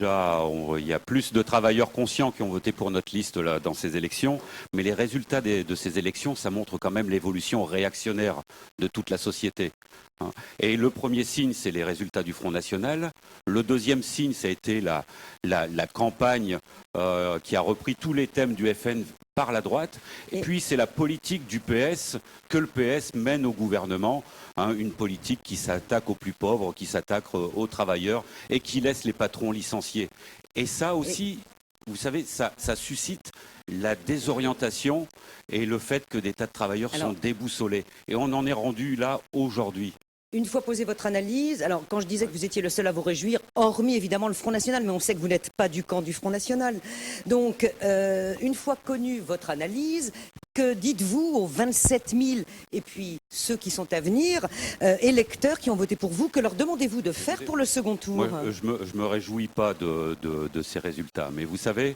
il y a plus de travailleurs conscients qui ont voté pour notre liste là, dans ces élections, mais les résultats de ces élections, ça montre quand même l'évolution réactionnaire de toute la société. Et le premier signe, c'est les résultats du Front National. Le deuxième signe, ça a été la campagne qui a repris tous les thèmes du FN par la droite. Et puis, c'est la politique du PS que le PS mène au gouvernement. Une politique qui s'attaque aux plus pauvres, qui s'attaque aux travailleurs et qui laisse les patrons licenciés. Et ça aussi, vous savez, ça suscite la désorientation et le fait que des tas de travailleurs sont déboussolés. Et on en est rendu là aujourd'hui. Une fois posée votre analyse, alors quand je disais que vous étiez le seul à vous réjouir, hormis évidemment le Front National, mais on sait que vous n'êtes pas du camp du Front National. Donc, une fois connue votre analyse, que dites-vous aux 27 000 et puis ceux qui sont à venir, électeurs qui ont voté pour vous, que leur demandez-vous de faire pour le second tour? Moi, je me réjouis pas de ces résultats. Mais vous savez,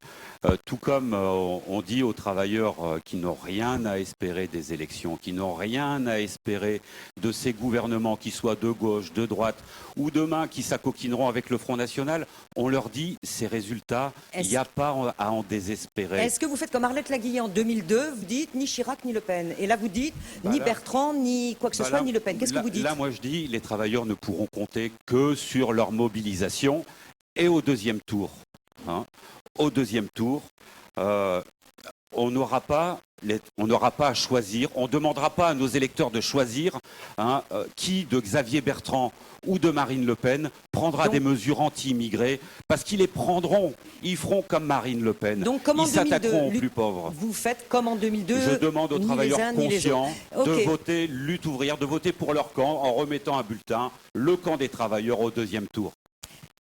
tout comme on dit aux travailleurs qui n'ont rien à espérer des élections, qui n'ont rien à espérer de ces gouvernements, qui soient de gauche, de droite, ou demain qui s'acoquineront avec le Front National, on leur dit ces résultats, il n'y a pas à en désespérer. Est-ce que vous faites comme Arlette Laguillet en 2002, vous dites ni Chirac ni Le Pen, et là vous dites ni Bertrand, ni quoi que ce soit, ni Le Pen. Qu'est-ce que vous dites? Là, moi je dis, les travailleurs ne pourront compter que sur leur mobilisation et au deuxième tour. Au deuxième tour, on n'aura pas à choisir, on ne demandera pas à nos électeurs de choisir qui de Xavier Bertrand ou de Marine Le Pen prendra des mesures anti-immigrés, parce qu'ils les prendront, ils feront comme Marine Le Pen, donc, comme ils s'attaqueront aux plus pauvres. Vous faites comme en 2002. Je demande aux travailleurs conscients de voter lutte ouvrière, de voter pour leur camp en remettant un bulletin, le camp des travailleurs au deuxième tour.